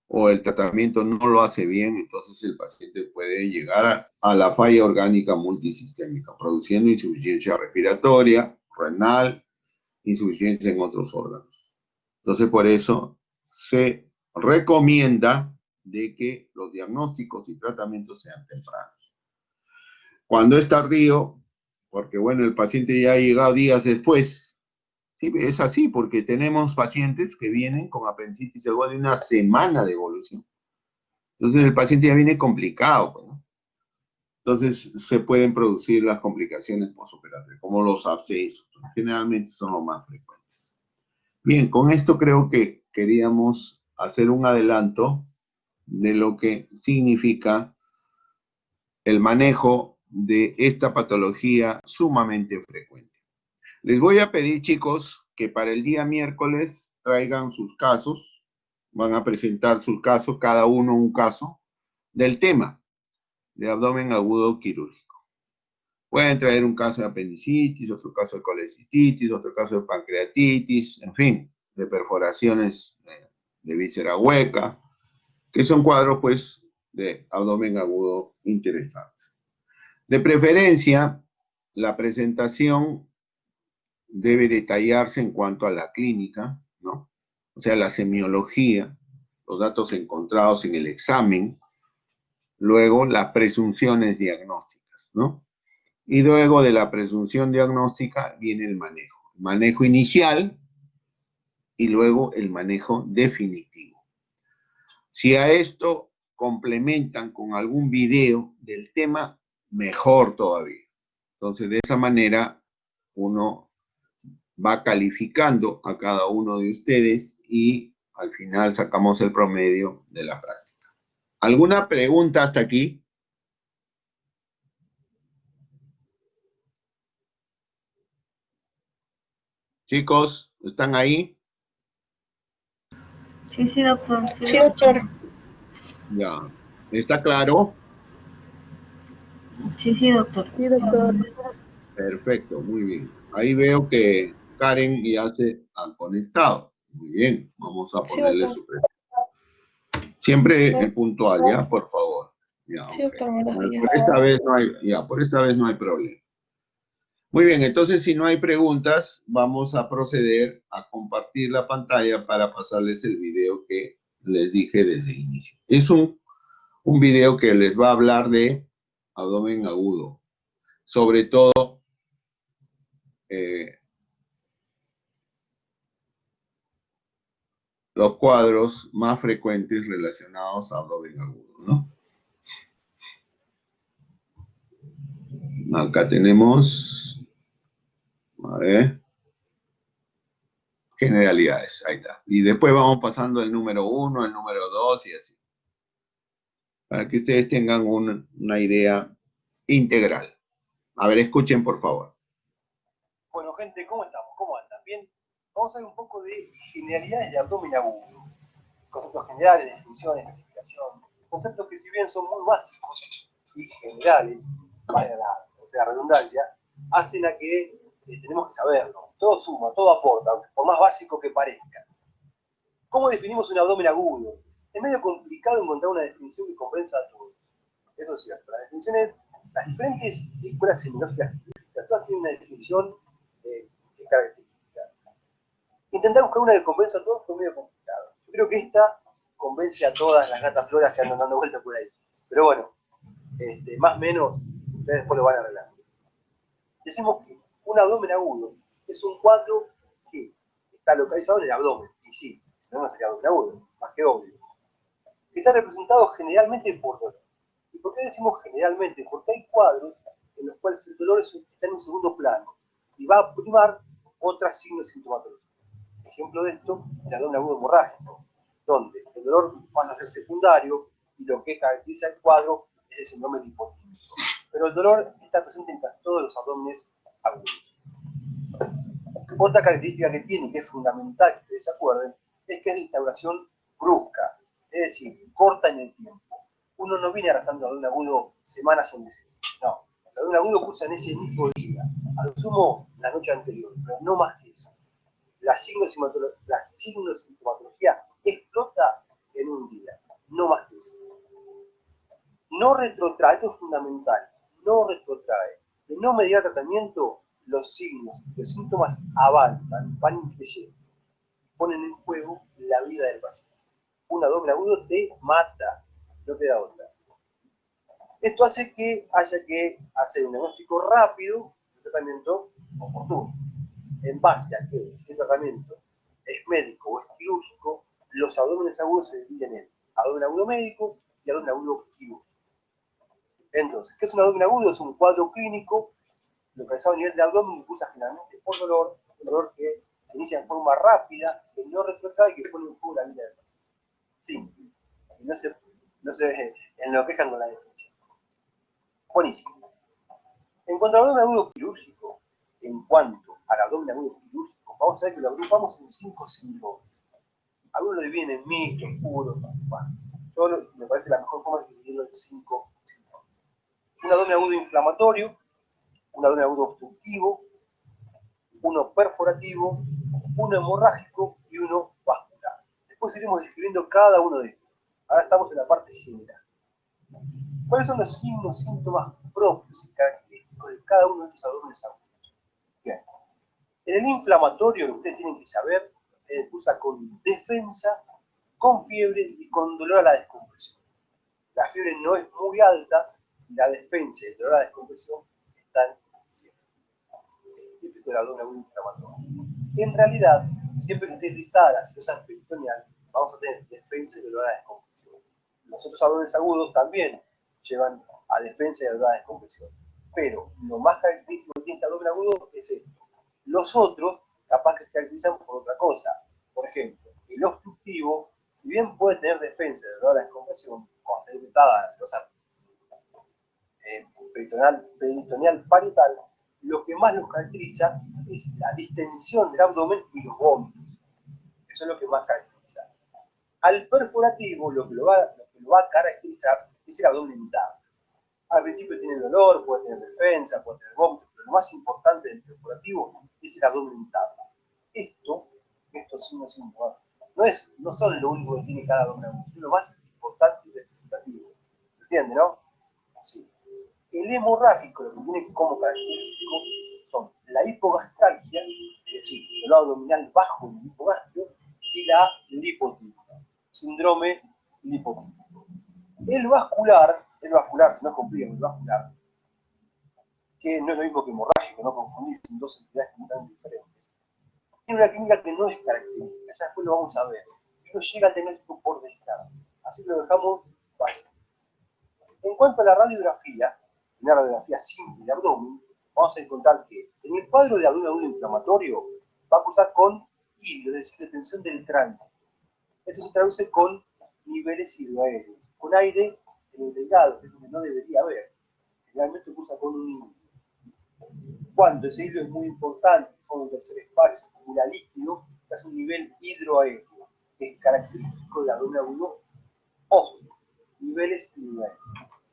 o el tratamiento no lo hace bien, entonces el paciente puede llegar a la falla orgánica multisistémica, produciendo insuficiencia respiratoria, renal, insuficiencia en otros órganos. Entonces, por eso se recomienda de que los diagnósticos y tratamientos sean tempranos. Cuando es tardío, porque bueno, el paciente ya ha llegado días después, sí, es así, porque tenemos pacientes que vienen con apendicitis aguda de una semana de evolución. Entonces el paciente ya viene complicado, ¿no? Entonces se pueden producir las complicaciones postoperatorias, como los abscesos. Generalmente son los más frecuentes. Bien, con esto creo que queríamos hacer un adelanto de lo que significa el manejo de esta patología sumamente frecuente. Les voy a pedir, chicos, que para el día miércoles traigan sus casos, van a presentar sus casos, cada uno un caso, del tema de abdomen agudo quirúrgico. Pueden traer un caso de apendicitis, otro caso de colecistitis, otro caso de pancreatitis, en fin, de perforaciones de víscera hueca, que son cuadros, pues, de abdomen agudo interesantes. De preferencia, la presentación debe detallarse en cuanto a la clínica, ¿no? O sea, la semiología, los datos encontrados en el examen, luego las presunciones diagnósticas, ¿no? Y luego de la presunción diagnóstica viene el manejo inicial y luego el manejo definitivo. Si a esto complementan con algún video del tema, mejor todavía. Entonces, de esa manera, uno va calificando a cada uno de ustedes y al final sacamos el promedio de la práctica. ¿Alguna pregunta hasta aquí? Chicos, ¿están ahí? Sí, doctor. Sí, doctor. Ya. ¿Está claro? Sí, doctor. Sí, doctor. Perfecto, muy bien. Ahí veo que Karen ya se ha conectado. Muy bien, vamos a Sí, ponerle doctor. su pregunta. Siempre puntual, ¿ya? Por favor. Ya, Sí, ok. doctor, buenos días. Por esta vez no hay, ya, por esta vez no hay problema. Muy bien, entonces si no hay preguntas, vamos a proceder a compartir la pantalla para pasarles el video que les dije desde el inicio. Es un video que les va a hablar de abdomen agudo, sobre todo los cuadros más frecuentes relacionados a abdomen agudo, ¿no? Acá tenemos, a ver, generalidades, ahí está. Y después vamos pasando el número 1, el número 2 y así. Para que ustedes tengan una idea integral. A ver, escuchen por favor. Bueno, gente, ¿cómo estamos? ¿Cómo andan? ¿Bien? Vamos a ver un poco de generalidades de abdomen agudo. Conceptos generales, definiciones, clasificación. Conceptos que si bien son muy básicos y generales, vaya la redundancia, hacen a que tenemos que saberlo. Todo suma, todo aporta, por más básico que parezca. ¿Cómo definimos un abdomen agudo? Es medio complicado encontrar una definición que convenza a todos. Eso es cierto. Las definiciones, las diferentes escuelas semiológicas, todas tienen una definición que es característica. Intentar buscar una que convenza a todos fue medio complicado. Yo creo que esta convence a todas las gatas floras que andan dando vueltas por ahí. Pero bueno, más o menos, ustedes después lo van a arreglar. Decimos que un abdomen agudo es un cuadro que está localizado en el abdomen. Y sí, no sería abdomen agudo, más que obvio. Que está representado generalmente por dolor. ¿Y por qué decimos generalmente? Porque hay cuadros en los cuales el dolor está en un segundo plano y va a primar otros signos sintomatológicos. Ejemplo de esto, el abdomen agudo hemorrágico, donde el dolor pasa a ser secundario y lo que caracteriza el cuadro es el síndrome de hipotímico. Pero el dolor está presente en casi todos los abdómenes agudos. Otra característica que tiene, que es fundamental que ustedes se acuerden, es que es de instauración brusca, es decir, corta en el tiempo. Uno no viene arrastrando abdomen agudo semanas o meses, no. El abdomen agudo cursa en ese mismo día, a lo sumo la noche anterior, pero no más que eso. La signosintomatología explota en un día, no más que eso. No retrotrae, esto es fundamental, no retrotrae. De no mediar tratamiento, los signos y los síntomas avanzan, van influyendo, ponen en juego la vida del paciente. Un abdomen agudo te mata, no te da otra. Esto hace que haya que hacer un diagnóstico rápido, un tratamiento oportuno. En base a que si el tratamiento es médico o es quirúrgico, los abdómenes agudos se dividen en abdomen agudo médico y abdomen agudo quirúrgico. Entonces, ¿qué es un abdomen agudo? Es un cuadro clínico localizado a nivel del abdomen que cursa generalmente por dolor, un dolor que se inicia en forma rápida, que no retrotrae y que pone en juego la vida del paciente. Simple. Y no se enloquejan con la definición. Buenísimo. En cuanto al abdomen agudo quirúrgico, vamos a ver que lo agrupamos en 5 síndromes. Algunos lo dividen en mixtos, puros, me parece la mejor forma es dividirlo en 5 síndromes. Un abdomen agudo inflamatorio, un abdomen agudo obstructivo, uno perforativo, uno hemorrágico y uno vascular. Después iremos describiendo cada uno de estos. Ahora estamos en la parte general. ¿Cuáles son los signos, síntomas propios y característicos de cada uno de estos abdómenes agudos? Bien. En el inflamatorio, lo que ustedes tienen que saber, cursa con defensa, con fiebre y con dolor a la descompresión. La fiebre no es muy alta, y la defensa y el dolor a la descompresión están siempre. Típico del abdomen agudo inflamatorio. En realidad, siempre que esté irritada la gaseosa peritoneal, vamos a tener defensa y dolor a la descompresión. Los otros abdomenes agudos también llevan a defensa y dolor a la descompresión. Pero lo más característico que tiene este abdomen agudo es esto. Los otros, capaz que se caracterizan por otra cosa. Por ejemplo, el obstructivo, si bien puede tener defensa de dolor a la descompresión, cuando está irritada la gaseosa peritoneal parietal, lo que más los caracteriza es la distensión del abdomen y los vómitos. Eso es lo que más caracteriza. Al perforativo, lo que lo va a caracterizar es el abdomen irritado. Al principio tiene dolor, puede tener defensa, puede tener vómitos, pero lo más importante del perforativo es el abdomen irritado. Estos signos no son lo único que tiene cada abdomen agudo, es lo más importante y representativo. ¿Se entiende, no? Sí. El hemorrágico, lo que tiene como característico son la hipogastralgia, es decir, el dolor abdominal bajo del hipogastrio, y la lipotípica, síndrome lipotípico. El vascular, si no complica el vascular, que no es lo mismo que hemorrágico, no confundir, son dos entidades completamente diferentes, tiene una clínica que no es característica, ya después lo vamos a ver, y no llega a tener esto por descargo, así que lo dejamos básico. En cuanto a la radiografía, una radiografía simple de abdomen, vamos a encontrar que en el cuadro de abdomen agudo inflamatorio va a cursar con hilio, es decir, de tensión del tránsito. Esto se traduce con niveles hidroaéreos, con aire en el delgado, que es lo que no debería haber. Generalmente cursa con un hilo. Cuando ese hilo es muy importante, forma un tercer espacio, se acumula líquido, se hace un nivel hidroaéreo, que es característico del abdomen agudo óseo, niveles hidroaéreos.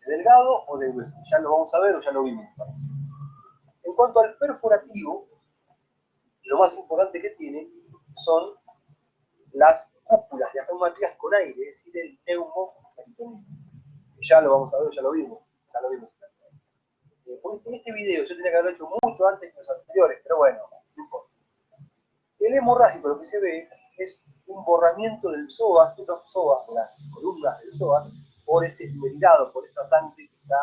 ¿De delgado o de grueso? Ya lo vamos a ver o ya lo vimos. En cuanto al perforativo, lo más importante que tiene son las cúpulas diafragmáticas con aire, es decir, el neumoperitoneo. Ya lo vamos a ver, ya lo vimos. Porque en este video yo tenía que haberlo hecho mucho antes que los anteriores, pero bueno, no importa. El hemorrágico, lo que se ve es un borramiento del psoas, de los psoas, de las columnas del psoas, por ese esmerilado, por esa sangre que está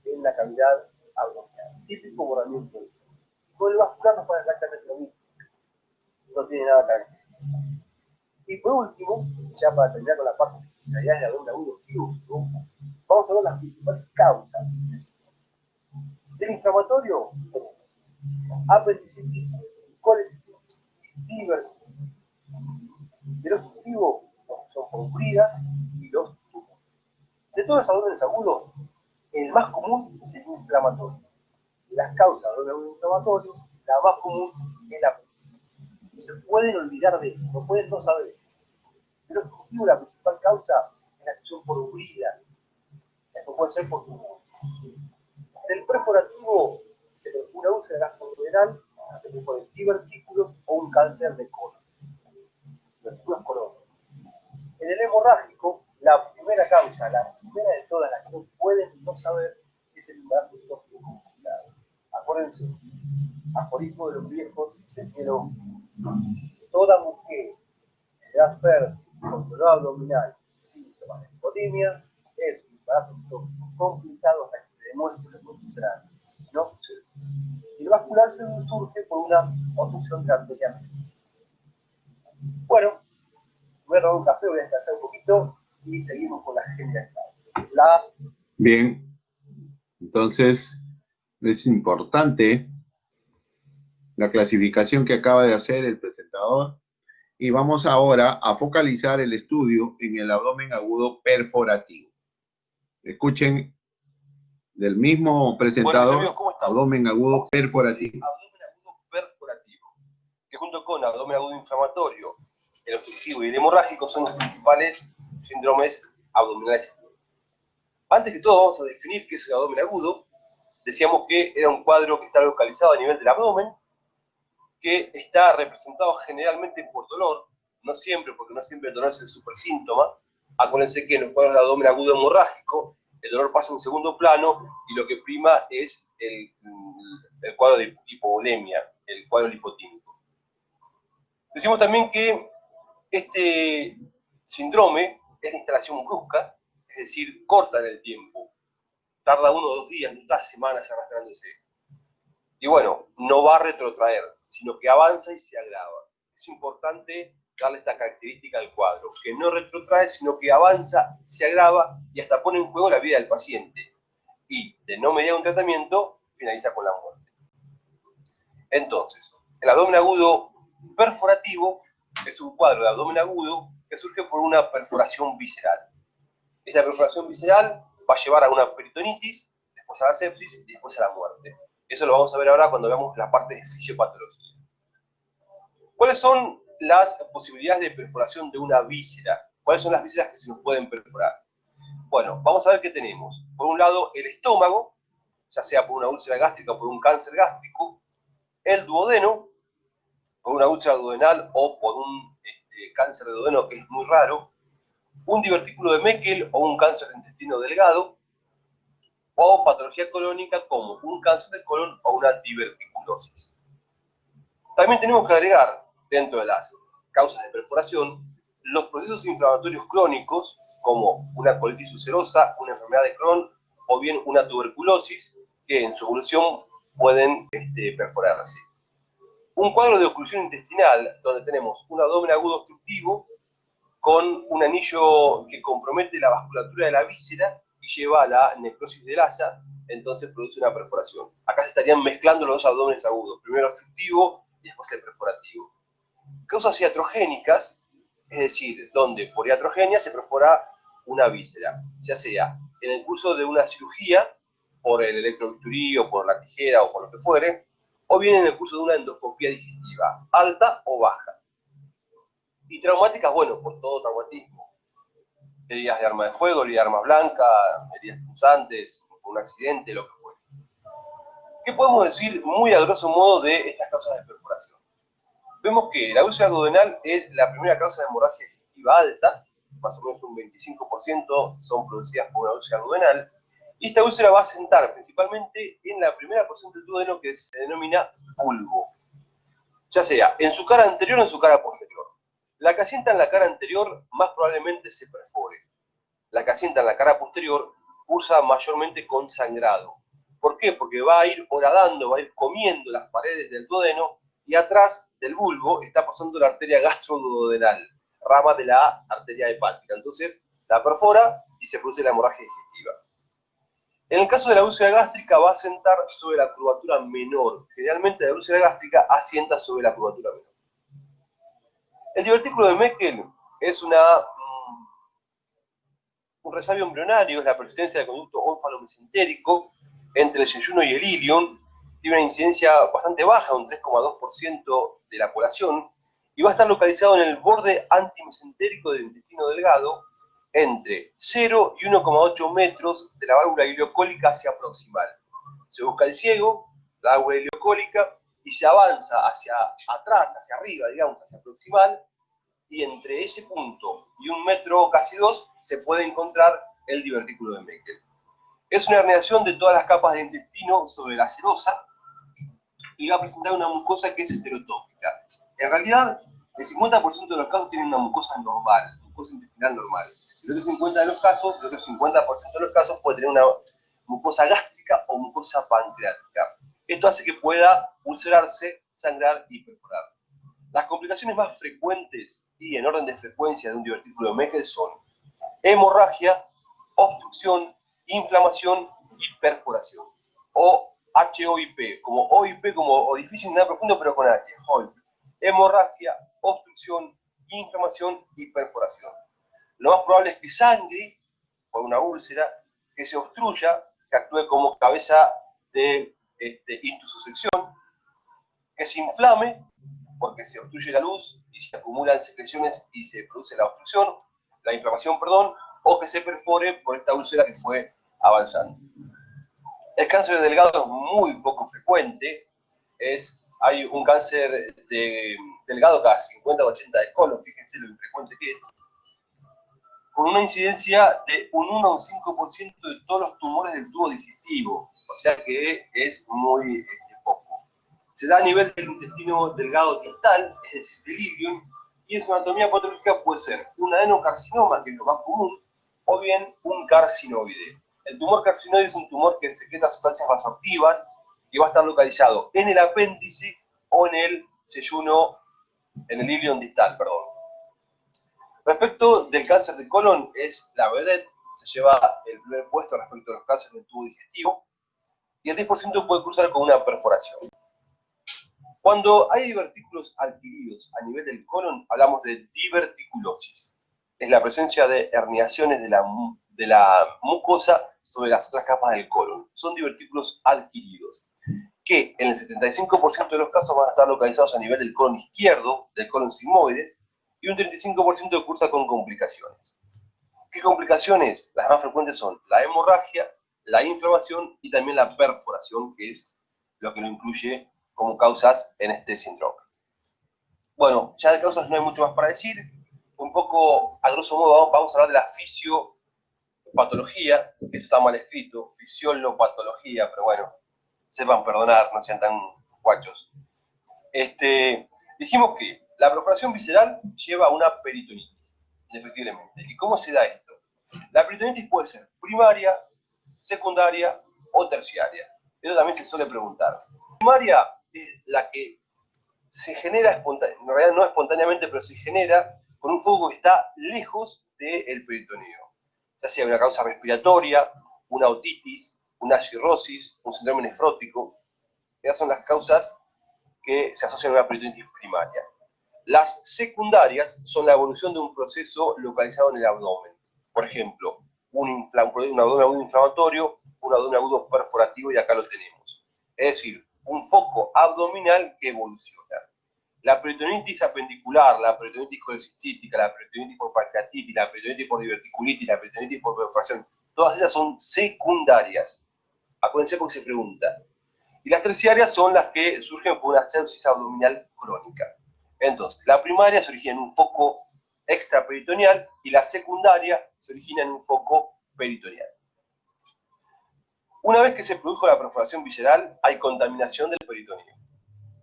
en la cavidad abdominal. Típico borramiento del psoas. Con el vascular nos pasa exactamente lo mismo. No tiene nada característico. Y por último, ya para terminar con la parte de generalidades de abdomen agudo quirúrgico, vamos a ver las principales causas del inflamatorio: apendicitis, colecitis, diverticulitis. Del obstructivo son purpuridas y los tumores. De todos los abdómenes agudos, el más común es el inflamatorio. De las causas de abdomen agudo inflamatorio, la más común es la apendicitis. Se pueden olvidar de esto, no pueden no saber esto. Del obstructivo, la principal causa es la que son por heridas. Esto puede ser por tumores. Del perforativo, una úlcera gastrointestinal, por divertículos o un cáncer de colon. Divertículos colon. En el hemorrágico, la primera causa, la primera de todas las que no pueden no saber, es el embarazo ectópico complicado. Acuérdense, aforismo de los viejos, señaló: toda mujer de edad fértil con dolor abdominal, síntomas de hipotimia, es un embarazo ectópico complicado hasta que se demuestre lo contrario. No sucede. El vascular se surge por una obstrucción de la arteria venosa. Bueno, voy a tomar un café, voy a descansar un poquito y seguimos con la generalidad. Bien, entonces es importante la clasificación que acaba de hacer el presentador y vamos ahora a focalizar el estudio en el abdomen agudo perforativo. Escuchen del mismo presentador, mis amigos, ¿cómo estamos? abdomen agudo perforativo. Abdomen agudo perforativo, que junto con abdomen agudo inflamatorio, el obstructivo y el hemorrágico son los principales síndromes abdominales. Antes que todo, vamos a definir qué es el abdomen agudo. Decíamos que era un cuadro que está localizado a nivel del abdomen, que está representado generalmente por dolor, no siempre, porque no siempre el dolor es el supersíntoma. Acuérdense que en los cuadros de abdomen agudo hemorrágico, el dolor pasa a un segundo plano y lo que prima es el cuadro de hipovolemia, el cuadro lipotímico. Decimos también que este síndrome es de instalación brusca, es decir, corta en el tiempo. Tarda 1 o 2 días, no está semanas arrastrándose. Y bueno, no va a retrotraer, sino que avanza y se agrava. Es importante darle esta característica al cuadro, que no retrotrae, sino que avanza, se agrava y hasta pone en juego la vida del paciente. Y de no mediar un tratamiento, finaliza con la muerte. Entonces, el abdomen agudo perforativo es un cuadro de abdomen agudo que surge por una perforación visceral. Esta perforación visceral va a llevar a una peritonitis, después a la sepsis y después a la muerte. Eso lo vamos a ver ahora cuando veamos la parte de fisiopatología. ¿Cuáles son las posibilidades de perforación de una víscera? ¿Cuáles son las vísceras que se nos pueden perforar? Bueno, vamos a ver qué tenemos. Por un lado, el estómago, ya sea por una úlcera gástrica o por un cáncer gástrico, el duodeno, por una úlcera duodenal o por un cáncer de duodeno que es muy raro, un divertículo de Meckel o un cáncer de intestino delgado, o patología colónica como un cáncer de colon o una diverticulosis. También tenemos que agregar, dentro de las causas de perforación, los procesos inflamatorios crónicos, como una colitis ulcerosa, una enfermedad de Crohn, o bien una tuberculosis, que en su evolución pueden perforarse. Un cuadro de oclusión intestinal, donde tenemos un abdomen agudo obstructivo, con un anillo que compromete la vasculatura de la víscera y lleva a la necrosis del asa, entonces produce una perforación. Acá se estarían mezclando los dos abdómenes agudos, primero el obstructivo y después el perforativo. Causas iatrogénicas, es decir, donde por iatrogenia se perfora una víscera, ya sea en el curso de una cirugía, por el electrobisturí o por la tijera o por lo que fuere, o bien en el curso de una endoscopía digestiva, alta o baja. Y traumáticas, bueno, por todo traumatismo. Heridas de arma de fuego, heridas de arma blanca, heridas punzantes, por un accidente, lo que fuere. ¿Qué podemos decir muy a grosso modo de estas causas de perforación? Vemos que la úlcera duodenal es la primera causa de hemorragia digestiva alta, más o menos un 25% son producidas por una úlcera duodenal, y esta úlcera va a sentar principalmente en la primera porción del duodeno que se denomina bulbo, ya sea en su cara anterior o en su cara posterior. La que asienta en la cara anterior más probablemente se perfore. La que asienta en la cara posterior cursa mayormente con sangrado. ¿Por qué? Porque va a ir horadando, va a ir comiendo las paredes del duodeno y atrás del bulbo está pasando la arteria gastroduodenal, rama de la arteria hepática. Entonces la perfora y se produce la hemorragia digestiva. En el caso de la úlcera gástrica va a sentar sobre la curvatura menor. Generalmente la úlcera gástrica asienta sobre la curvatura menor. El divertículo de Meckel es un resabio embrionario, es la persistencia del conducto ónfalo-mesentérico entre el yeyuno y el ilion. Tiene una incidencia bastante baja, un 3,2% de la población, y va a estar localizado en el borde antimesentérico del intestino delgado, entre 0 y 1,8 metros de la válvula ileocólica hacia proximal. Se busca el ciego, la válvula ileocólica, y se avanza hacia atrás, hacia arriba, digamos, hacia proximal, y entre ese punto y 1 metro, casi 2, se puede encontrar el divertículo de Meckel. Es una herniación de todas las capas del intestino sobre la serosa y va a presentar una mucosa que es heterotópica. En realidad, el 50% de los casos tienen una mucosa normal, mucosa intestinal normal. El otro 50% de los casos puede tener una mucosa gástrica o mucosa pancreática. Esto hace que pueda ulcerarse, sangrar y perforar. Las complicaciones más frecuentes y en orden de frecuencia de un divertículo de Meckel son hemorragia, obstrucción, inflamación y perforación. O HOIP, como OIP, como orificio inguinal profundo, pero con H. HOIP. Hemorragia, obstrucción, inflamación y perforación. Lo más probable es que sangre por una úlcera, que se obstruya, que actúe como cabeza de intussusección, que se inflame porque se obstruye la luz y se acumulan secreciones y se produce la inflamación, o que se perfore por esta úlcera que fue avanzando. El cáncer de delgado es muy poco frecuente, hay un cáncer de delgado cada 50 o 80 de colon, fíjense lo infrecuente que es, con una incidencia de un 1 o un 5% de todos los tumores del tubo digestivo, o sea que es muy poco. Se da a nivel del intestino delgado distal, es decir, del ilium, y en su anatomía patológica puede ser un adenocarcinoma, que es lo más común, o bien un carcinoide. El tumor carcinoide es un tumor que secreta sustancias vasoactivas y va a estar localizado en el apéndice o en el yeyuno, en el ilium distal, perdón. Respecto del cáncer de colon, es la vedette, se lleva el primer puesto respecto a los cánceres del tubo digestivo, y el 10% puede cruzar con una perforación. Cuando hay divertículos adquiridos a nivel del colon, hablamos de diverticulosis. Es la presencia de herniaciones de la mucosa sobre las otras capas del colon. Son divertículos adquiridos, que en el 75% de los casos van a estar localizados a nivel del colon izquierdo, del colon sigmoide, y un 35% cursa con complicaciones. ¿Qué complicaciones? Las más frecuentes son la hemorragia, la inflamación y también la perforación, que es lo que lo incluye como causas en este síndrome. Bueno, ya de causas no hay mucho más para decir. Un poco, a grosso modo, vamos a hablar de la fisiopatología. Esto está mal escrito, fisiolopatología, pero bueno, sepan perdonar, no sean tan guachos. Dijimos que la perforación visceral lleva a una peritonitis, indefectiblemente. ¿Y cómo se da esto? La peritonitis puede ser primaria, secundaria o terciaria. Eso también se suele preguntar. Primaria es la que se genera, en realidad no espontáneamente, pero se genera con un foco que está lejos del peritoneo. Ya sea una causa respiratoria, una otitis, una cirrosis, un síndrome nefrótico. Esas son las causas que se asocian a una peritonitis primaria. Las secundarias son la evolución de un proceso localizado en el abdomen. Por ejemplo, un abdomen agudo inflamatorio, un abdomen agudo perforativo, y acá lo tenemos. Es decir, un foco abdominal que evoluciona. La peritonitis apendicular, la peritonitis colecystítica, la peritonitis por pancreatitis, la peritonitis por diverticulitis, la peritonitis por perforación, todas esas son secundarias. Acuérdense porque se pregunta. Y las terciarias son las que surgen por una sepsis abdominal crónica. Entonces, la primaria se origina en un foco extraperitoneal y la secundaria se origina en un foco peritoneal. Una vez que se produjo la perforación visceral, hay contaminación del peritoneo.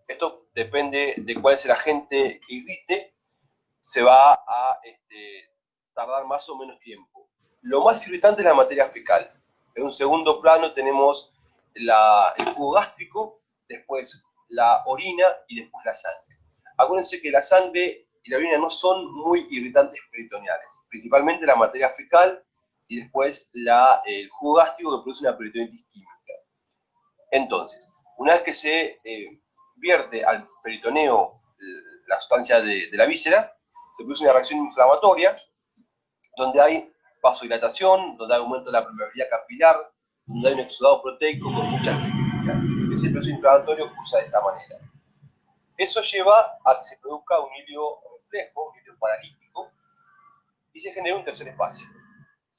Esto depende de cuál es el agente que irrite, se va a tardar más o menos tiempo. Lo más irritante es la materia fecal. En un segundo plano tenemos el jugo gástrico, después la orina y después la sangre. Acuérdense que la sangre y la orina no son muy irritantes peritoneales, principalmente la materia fecal y después el jugo gástrico, que produce una peritonitis química. Entonces, una vez que se vierte al peritoneo la sustancia de la víscera, se produce una reacción inflamatoria, donde hay vasodilatación, donde hay aumento de la permeabilidad capilar, donde hay un exudado proteico con mucha fibra. Ese proceso inflamatorio cursa de esta manera. Eso lleva a que se produzca un hilio reflejo, un hilio paralítico, y se genera un tercer espacio.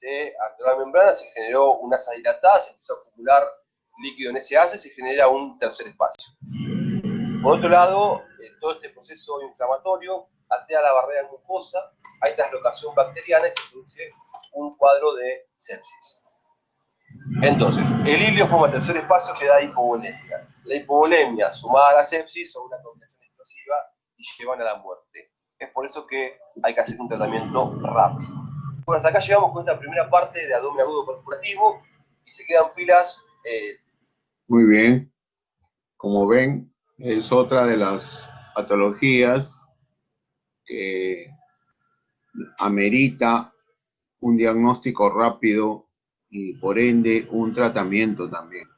Ante la membrana se generó una asa dilatada, se empezó a acumular líquido en ese asa y se genera un tercer espacio. Por otro lado, todo este proceso inflamatorio altera la barrera mucosa, hay translocación bacteriana y se produce un cuadro de sepsis. Entonces, el hilio forma el tercer espacio que da hipovolemia. La hipovolemia sumada a la sepsis son una combinación explosiva y llevan a la muerte. Es por eso que hay que hacer un tratamiento rápido. Bueno, hasta acá llegamos con esta primera parte de abdomen agudo perforativo y se quedan pilas. Muy bien. Como ven, es otra de las patologías que amerita un diagnóstico rápido y por ende un tratamiento también.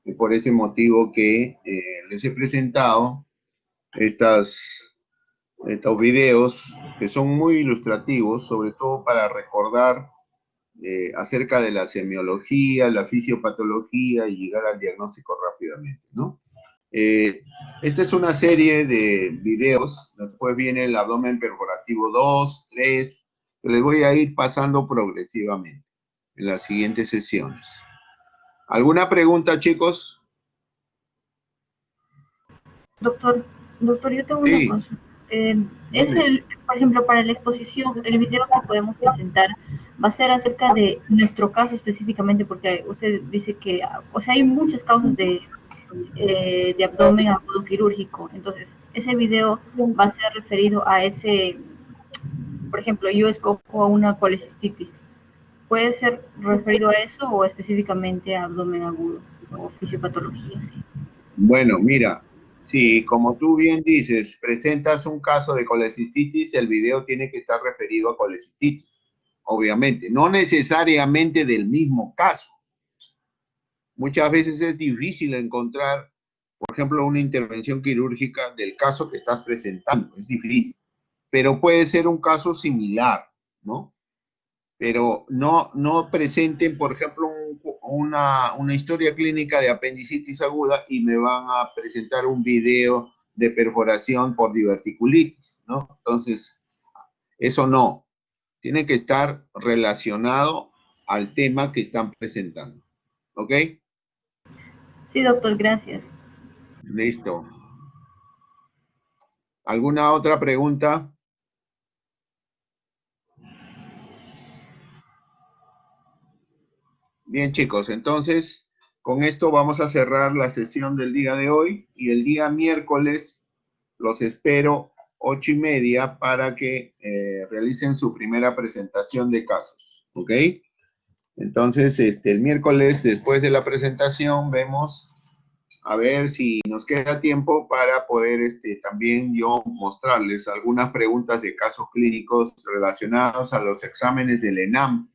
Y por ese motivo que les he presentado estos videos que son muy ilustrativos, sobre todo para recordar acerca de la semiología, la fisiopatología y llegar al diagnóstico rápidamente, ¿no? Esta es una serie de videos, después viene el abdomen perforativo 2, 3, que les voy a ir pasando progresivamente en las siguientes sesiones. ¿Alguna pregunta, chicos? Doctor, yo tengo Sí. una cosa. Por ejemplo, para la exposición, el video que podemos presentar va a ser acerca de nuestro caso específicamente, porque usted dice que, o sea, hay muchas causas de abdomen agudo quirúrgico. Entonces, ese video va a ser referido a ese, por ejemplo, yo escojo a una colecistitis. ¿Puede ser referido a eso o específicamente a abdomen agudo o fisiopatología? Bueno, mira, si como tú bien dices, presentas un caso de colecistitis, el video tiene que estar referido a colecistitis, obviamente, no necesariamente del mismo caso. Muchas veces es difícil encontrar, por ejemplo, una intervención quirúrgica del caso que estás presentando, es difícil, pero puede ser un caso similar, ¿no? Pero no presenten, por ejemplo, una historia clínica de apendicitis aguda y me van a presentar un video de perforación por diverticulitis, ¿no? Entonces, eso no. Tiene que estar relacionado al tema que están presentando. ¿Ok? Sí, doctor, gracias. Listo. ¿Alguna otra pregunta? Bien, chicos, entonces con esto vamos a cerrar la sesión del día de hoy y el día miércoles los espero 8:30 para que realicen su primera presentación de casos, ¿ok? Entonces, el miércoles después de la presentación vemos a ver si nos queda tiempo para poder también yo mostrarles algunas preguntas de casos clínicos relacionados a los exámenes del ENAM,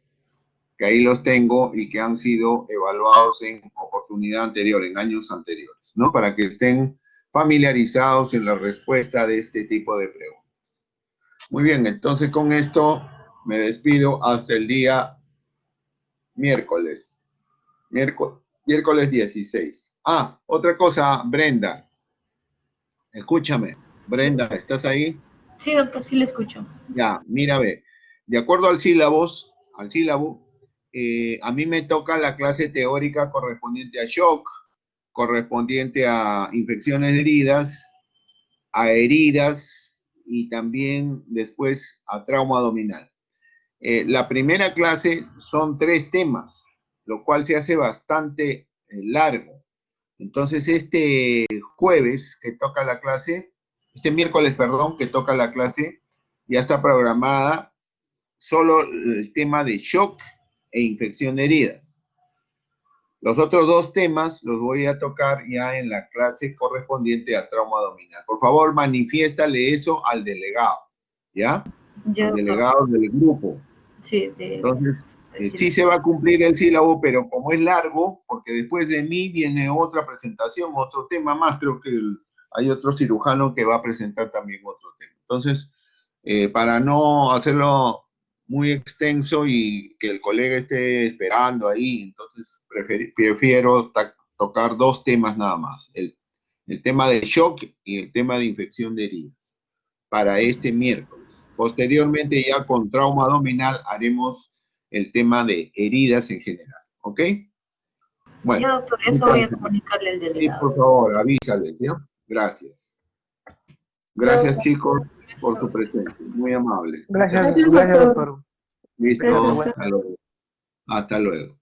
que ahí los tengo y que han sido evaluados en oportunidad anterior, en años anteriores, ¿no? Para que estén familiarizados en la respuesta de este tipo de preguntas. Muy bien, entonces con esto me despido hasta el día miércoles. Miércoles 16. Ah, otra cosa, Brenda. Escúchame. Brenda, ¿estás ahí? Sí, doctor, sí le escucho. Ya, mira, a ver. De acuerdo al sílabo, a mí me toca la clase teórica correspondiente a shock, correspondiente a infecciones de heridas, a heridas y también después a trauma abdominal. La primera clase son 3 temas, lo cual se hace bastante largo. Entonces, este miércoles, perdón, que toca la clase, ya está programada solo el tema de shock e infección de heridas. Los otros 2 temas los voy a tocar ya en la clase correspondiente a trauma abdominal. Por favor, manifiéstale eso al delegado, ¿ya? Al delegado del grupo. Sí, Entonces, sí se va a cumplir el sílabo, pero como es largo, porque después de mí viene otra presentación, otro tema más, creo que hay otro cirujano que va a presentar también otro tema. Entonces, para no hacerlo muy extenso y que el colega esté esperando ahí, entonces prefiero tocar 2 temas nada más, el tema de shock y el tema de infección de heridas, para este miércoles. Posteriormente, ya con trauma abdominal, haremos el tema de heridas en general, ¿ok? Bueno. Ya, doctor, eso voy a comunicarle al delegado. Sí, por favor, avísales, ¿ya? Gracias. Gracias, chicos, por su presencia. Muy amable. Gracias, Gracias, gracias, doctor. doctor. Listo, Gracias. hasta luego. Hasta luego.